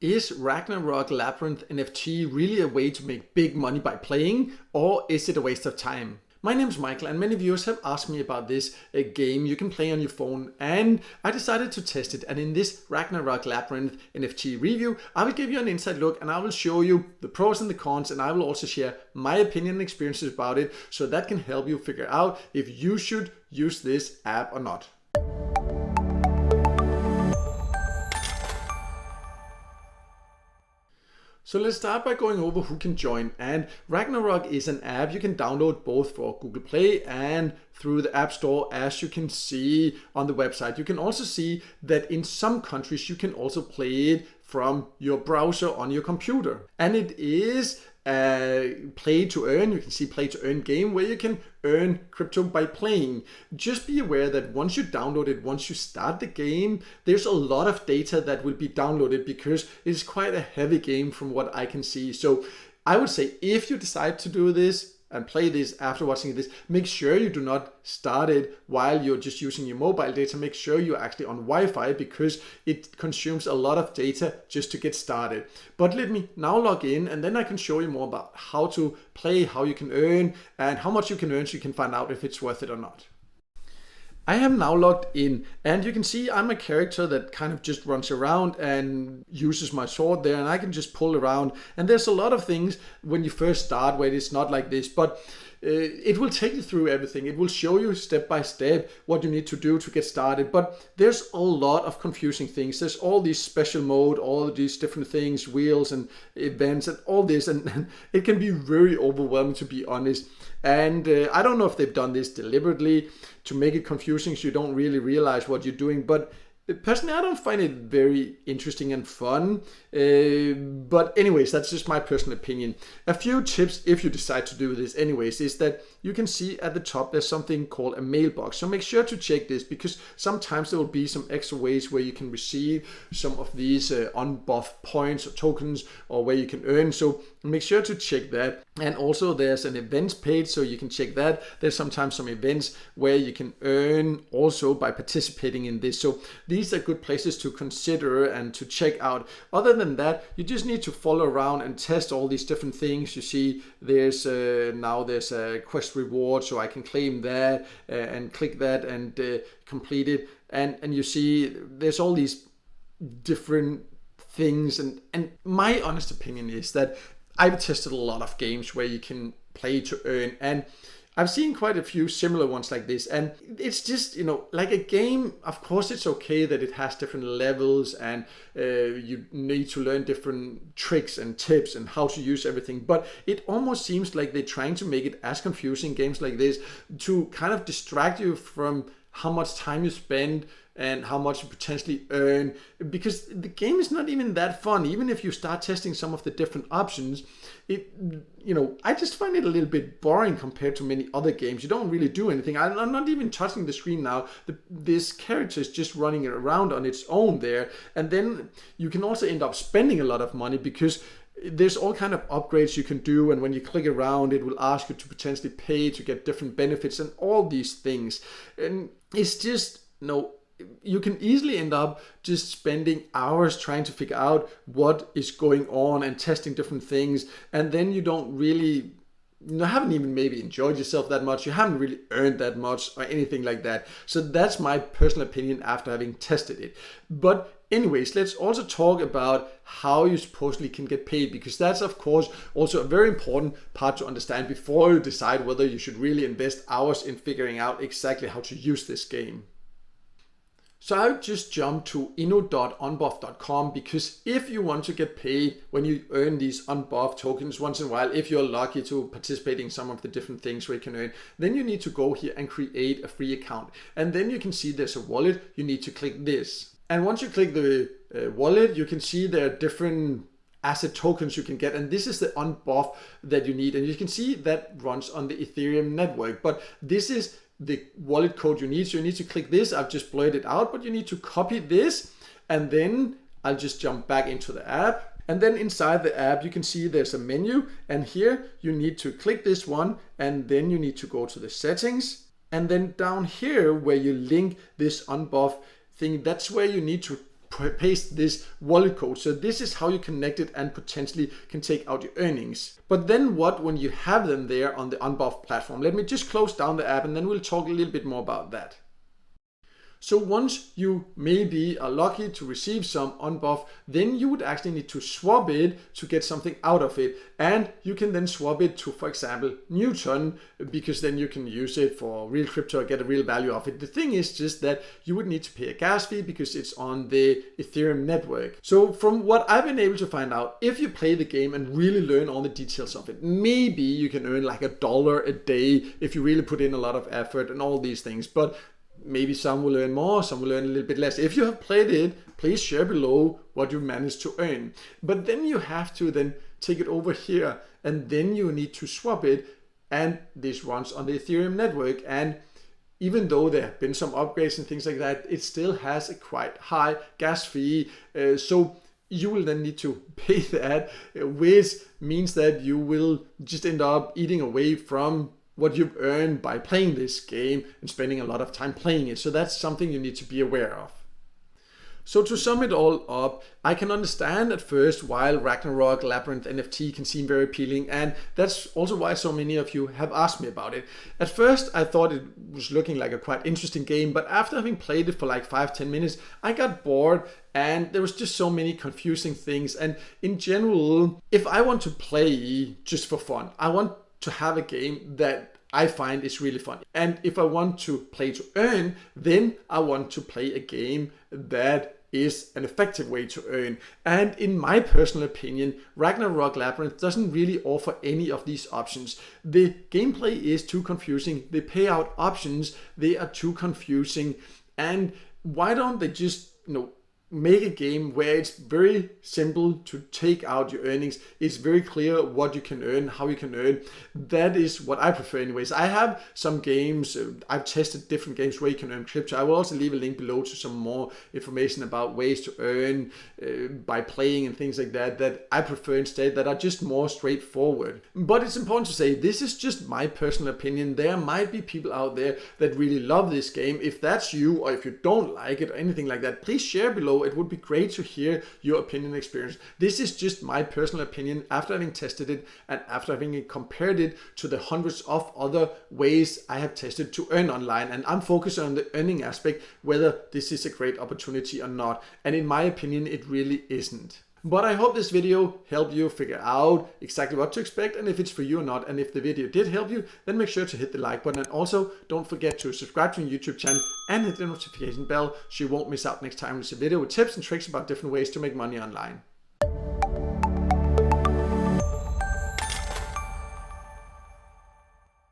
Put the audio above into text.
Is Ragnarok Labyrinth NFT really a way to make big money by playing, or is it a waste of time? My name is Michael, and many viewers have asked me about this game you can play on your phone, and I decided to test it. And in this Ragnarok Labyrinth NFT review, I will give you an inside look and I will show you the pros and the cons, and I will also share my opinion and experiences about it, so that can help you figure out if you should use this app or not. So let's start by going over who can join. And Ragnarok is an app you can download both for Google Play and through the App Store, as you can see on the website. You can also see that in some countries you can also play it from your browser on your computer. And it is a play to earn, you can see play to earn game where you can earn crypto by playing. Just be aware that once you download it, once you start the game, there's a lot of data that will be downloaded because it's quite a heavy game from what I can see. So I would say if you decide to do this and play this after watching this, make sure you do not start it while you're just using your mobile data. Make sure you're actually on Wi-Fi because it consumes a lot of data just to get started. But let me now log in, and then I can show you more about how to play, how you can earn, and how much you can earn so you can find out if it's worth it or not. I am now logged in, and you can see I'm a character that kind of just runs around and uses my sword there, and I can just pull around. And there's a lot of things when you first start where it's not like this, but it will take you through everything. It will show you step by step what you need to do to get started. But there's a lot of confusing things. There's all these special mode, all of these different things, wheels and events and all this, and it can be very overwhelming, to be honest. And I don't know if they've done this deliberately to make it confusing so you don't really realize what you're doing, but personally, I don't find it very interesting and fun. But anyways, that's just my personal opinion. A few tips if you decide to do this anyways is that you can see at the top there's something called a mailbox. So make sure to check this, because sometimes there will be some extra ways where you can receive some of these unbuff points or tokens, or where you can earn. So make sure to check that. And also there's an events page, so you can check that. There's sometimes some events where you can earn also by participating in this. So these are good places to consider and to check out. Other than that, you just need to follow around and test all these different things. You see there's now there's a quest reward, so I can claim that and click that and complete it. And you see there's all these different things. And my honest opinion is that I've tested a lot of games where you can play to earn, and I've seen quite a few similar ones like this, and it's just, like a game. Of course, it's okay that it has different levels, and you need to learn different tricks and tips and how to use everything. But it almost seems like they're trying to make it as confusing, games like this, to kind of distract you from how much time you spend and how much you potentially earn, because the game is not even that fun. Even if you start testing some of the different options, I just find it a little bit boring compared to many other games. You don't really do anything. I'm not even touching the screen now. This character is just running around on its own there. And then you can also end up spending a lot of money, because there's all kind of upgrades you can do, and when you click around it will ask you to potentially pay to get different benefits and all these things. And it's just, you can easily end up just spending hours trying to figure out what is going on and testing different things, and then you don't really, haven't even maybe enjoyed yourself that much. You haven't really earned that much or anything like that. So that's my personal opinion after having tested it. But anyways, let's also talk about how you supposedly can get paid, because that's of course also a very important part to understand before you decide whether you should really invest hours in figuring out exactly how to use this game. So I would just jump to inno.unbuff.com, because if you want to get paid when you earn these unbuff tokens once in a while, if you're lucky to participate in some of the different things where you can earn, then you need to go here and create a free account. And then you can see there's a wallet. You need to click this. And once you click the wallet, you can see there are different asset tokens you can get, and this is the unbuff that you need. And you can see that runs on the Ethereum network, but this is the wallet code you need. So you need to click this. I've just blurred it out, but you need to copy this, and then I'll just jump back into the app. And then inside the app, you can see there's a menu, and here you need to click this one, and then you need to go to the settings, and then down here where you link this unbuff thing, that's where you need to paste this wallet code. So this is how you connect it and potentially can take out your earnings. But then what when you have them there on the Unbuff platform? Let me just close down the app and then we'll talk a little bit more about that. So once you maybe are lucky to receive some Unbuff, then you would actually need to swap it to get something out of it. And you can then swap it to, for example, Newton, because then you can use it for real crypto or get a real value of it. The thing is just that you would need to pay a gas fee because it's on the Ethereum network. So from what I've been able to find out, if you play the game and really learn all the details of it, maybe you can earn like $1 a day if you really put in a lot of effort and all these things. But maybe some will earn more, some will earn a little bit less. If you have played it, please share below what you've managed to earn. But then you have to then take it over here and then you need to swap it, and this runs on the Ethereum network. And even though there have been some upgrades and things like that, it still has a quite high gas fee. So you will then need to pay that, which means that you will just end up eating away from what you've earned by playing this game and spending a lot of time playing it. So that's something you need to be aware of. So to sum it all up, I can understand at first why Ragnarok Labyrinth NFT can seem very appealing, and that's also why so many of you have asked me about it. At first I thought it was looking like a quite interesting game, but after having played it for like 5-10 minutes, I got bored and there was just so many confusing things. And in general, if I want to play just for fun, I want to have a game that I find is really fun. And if I want to play to earn, then I want to play a game that is an effective way to earn. And in my personal opinion, Ragnarok Labyrinth doesn't really offer any of these options. The gameplay is too confusing. The payout options, they are too confusing. And why don't they just, make a game where it's very simple to take out your earnings. It's very clear what you can earn, how you can earn. That is what I prefer anyways. I have some games, I've tested different games where you can earn crypto. I will also leave a link below to some more information about ways to earn by playing and things like that I prefer instead, that are just more straightforward. But it's important to say, this is just my personal opinion. There might be people out there that really love this game. If that's you, or if you don't like it or anything like that, please share below. It would be great to hear your opinion and experience. This is just my personal opinion after having tested it and after having compared it to the hundreds of other ways I have tested to earn online. And I'm focused on the earning aspect, whether this is a great opportunity or not. And in my opinion, it really isn't. But I hope this video helped you figure out exactly what to expect and if it's for you or not. And if the video did help you, then make sure to hit the like button. And also don't forget to subscribe to my YouTube channel and hit the notification bell so you won't miss out next time there's a video with tips and tricks about different ways to make money online.